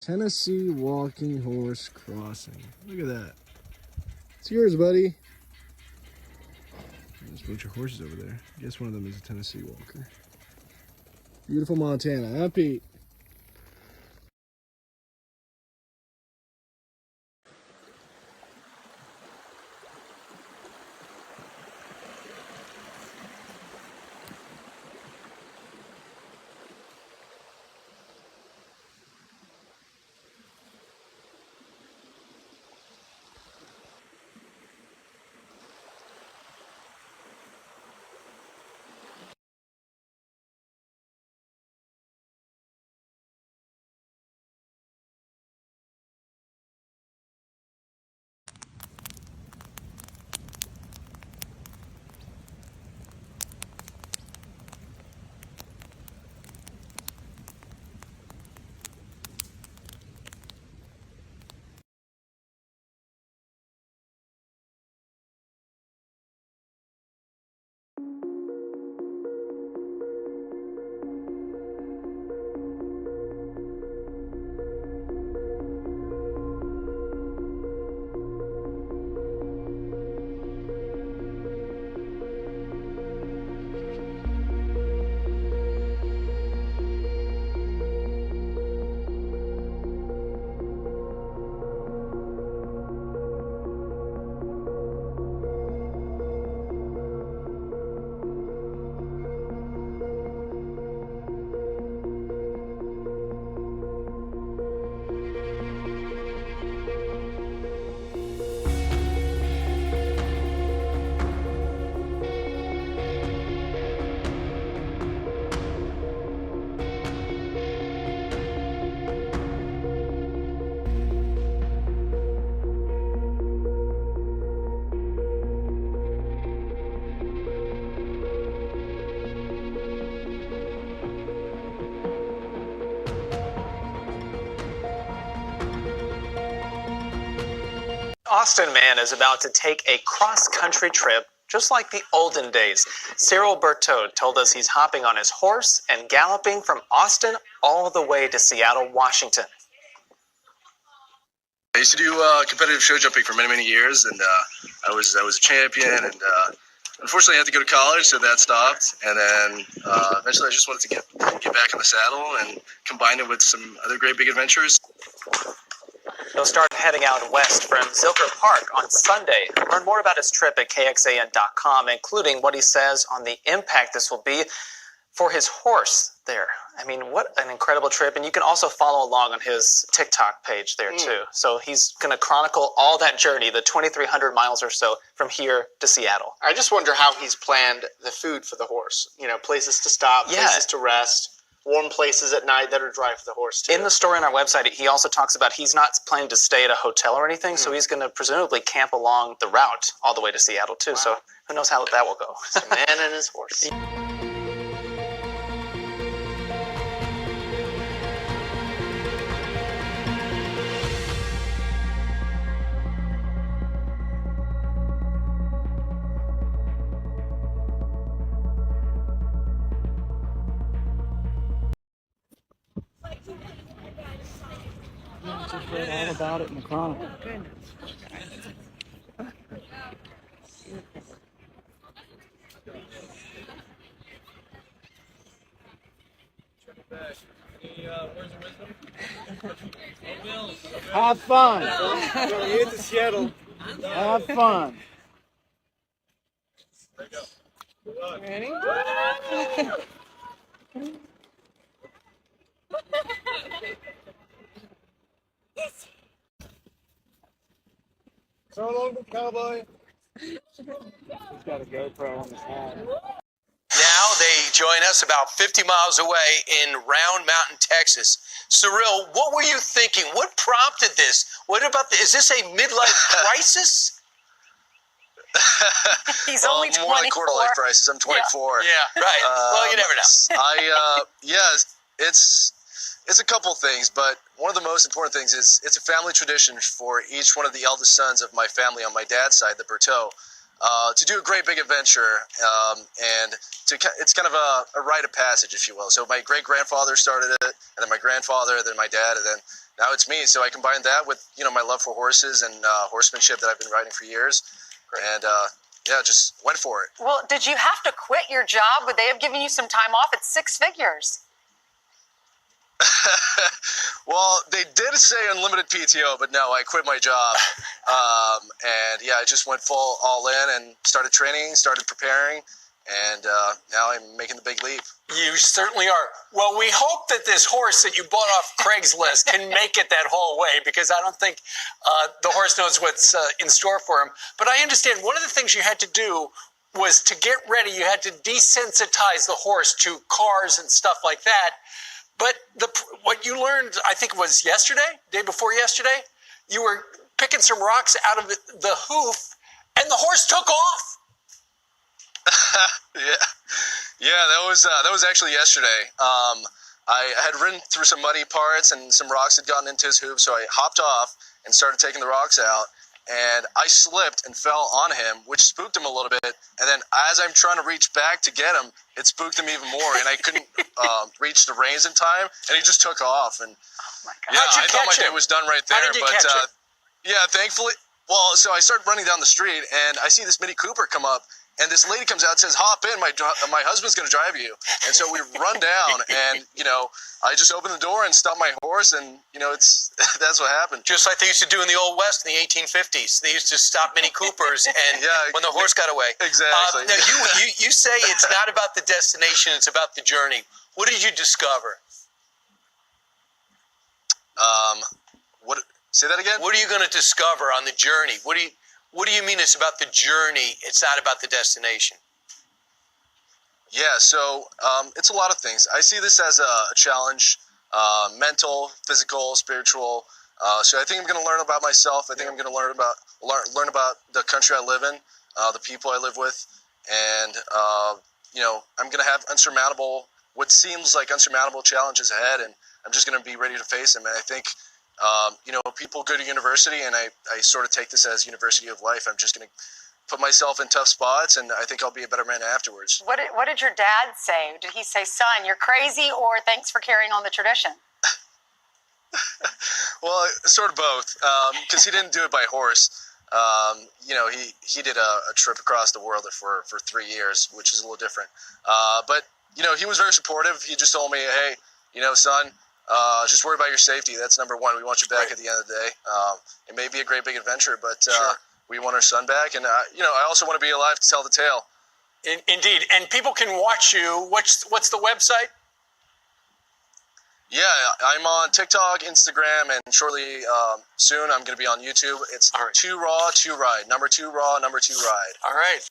Tennessee walking horse crossing. Look at that. It's yours, buddy. There's a bunch of horses over there. I guess one of them is a Tennessee walker. Beautiful Montana, huh, Pete? Austin man is about to take a cross-country trip just like the olden days. Cyril Berthaud told us he's hopping on his horse and galloping from Austin all the way to Seattle, Washington. I used to do competitive show jumping for many, many years, and I was a champion, and unfortunately I had to go to college, so that stopped, and then eventually I just wanted to get back in the saddle and combine it with some other great big adventures. He'll start heading out west from Zilker Park on Sunday. Learn more about his trip at KXAN.com, including what he says on the impact this will be for his horse there. I mean, what an incredible trip. And you can also follow along on his TikTok page there, too. So he's going to chronicle all that journey, the 2,300 miles or so from here to Seattle. I just wonder how he's planned the food for the horse. You know, places to stop, places to rest. Warm places at night that are dry for the horse, too. In the story on our website, he also talks about he's not planning to stay at a hotel or anything, so he's going to presumably camp along the route all the way to Seattle, too. Wow. So who knows how that will go. It's a man and his horse. Just read all about it in the Chronicle. Have fun. Going into Seattle. Have fun. There you go. Ready? So long, cowboy. He's got a GoPro on his hat. Now they join us about 50 miles away in Round Mountain, Texas. Cyril, what were you thinking? What prompted this? What about is this a midlife crisis? He's only 24. More like quarter life crisis. I'm 24. Yeah, right. Well, you never know. It's a couple things, but one of the most important things is it's a family tradition for each one of the eldest sons of my family on my dad's side, the Berthaud. to do a great big adventure, and it's kind of a rite of passage, if you will. So my great-grandfather started it, and then my grandfather, then my dad, and then now it's me. So I combined that with, my love for horses and horsemanship that I've been riding for years. And yeah, just went for it. Well, did you have to quit your job? Would they have given you some time off? It's 6 figures. Well, they did say unlimited PTO, but no, I quit my job. And yeah, I just went all in and started training, started preparing, and now I'm making the big leap. You certainly are. Well, we hope that this horse that you bought off Craigslist can make it that whole way, because I don't think the horse knows what's in store for him. But I understand one of the things you had to do was to get ready, you had to desensitize the horse to cars and stuff like that. But what you learned, I think it was yesterday, day before yesterday, you were picking some rocks out of the hoof, and the horse took off. Yeah, that was actually yesterday. I had ridden through some muddy parts, and some rocks had gotten into his hoof, so I hopped off and started taking the rocks out. And I slipped and fell on him, which spooked him a little bit. And then as I'm trying to reach back to get him, it spooked him even more. And I couldn't reach the reins in time, and he just took off. And Oh my God. yeah, How'd you I thought my catch day him? was done right there. How did you But catch him? yeah, thankfully. Well, so I started running down the street, and I see this Mini Cooper come up, and this lady comes out and says, "Hop in, my husband's going to drive you." And so we run down, and I just opened the door and stopped my horse, and that's what happened. Just like they used to do in the Old West in the 1850s. They used to stop Mini Coopers and when the horse got away. Exactly. Now you say it's not about the destination, it's about the journey. What did you discover? What? Say that again? What are you going to discover on the journey? What do you mean it's about the journey, it's not about the destination? Yeah, so it's a lot of things. I see this as a challenge, mental, physical, spiritual. So I think I'm going to learn about myself. I think I'm going to learn about the country I live in, the people I live with, and I'm going to have what seems like unsurmountable challenges ahead, and I'm just going to be ready to face them. And I think people go to university, and I sort of take this as university of life. I'm just going to put myself in tough spots, and I think I'll be a better man afterwards. What did your dad say? Did he say, "Son, you're crazy," or "Thanks for carrying on the tradition"? Well, sort of both, because he didn't do it by horse. He did a trip across the world for 3 years, which is a little different. But he was very supportive. He just told me, "Hey, son, just worry about your safety. That's number one. We want you back at the end of the day. It may be a great big adventure, but we want our son back. And, I also want to be alive to tell the tale." Indeed. And people can watch you. What's the website? Yeah, I'm on TikTok, Instagram, and shortly soon I'm going to be on YouTube. It's 2RAW2RIDE. Number 2RAW, number 2RIDE. All right.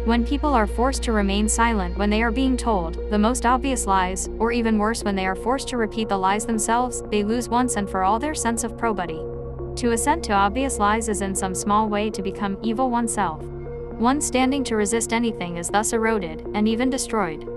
When people are forced to remain silent when they are being told the most obvious lies, or even worse when they are forced to repeat the lies themselves, they lose once and for all their sense of probity. To assent to obvious lies is in some small way to become evil oneself. One standing to resist anything is thus eroded, and even destroyed.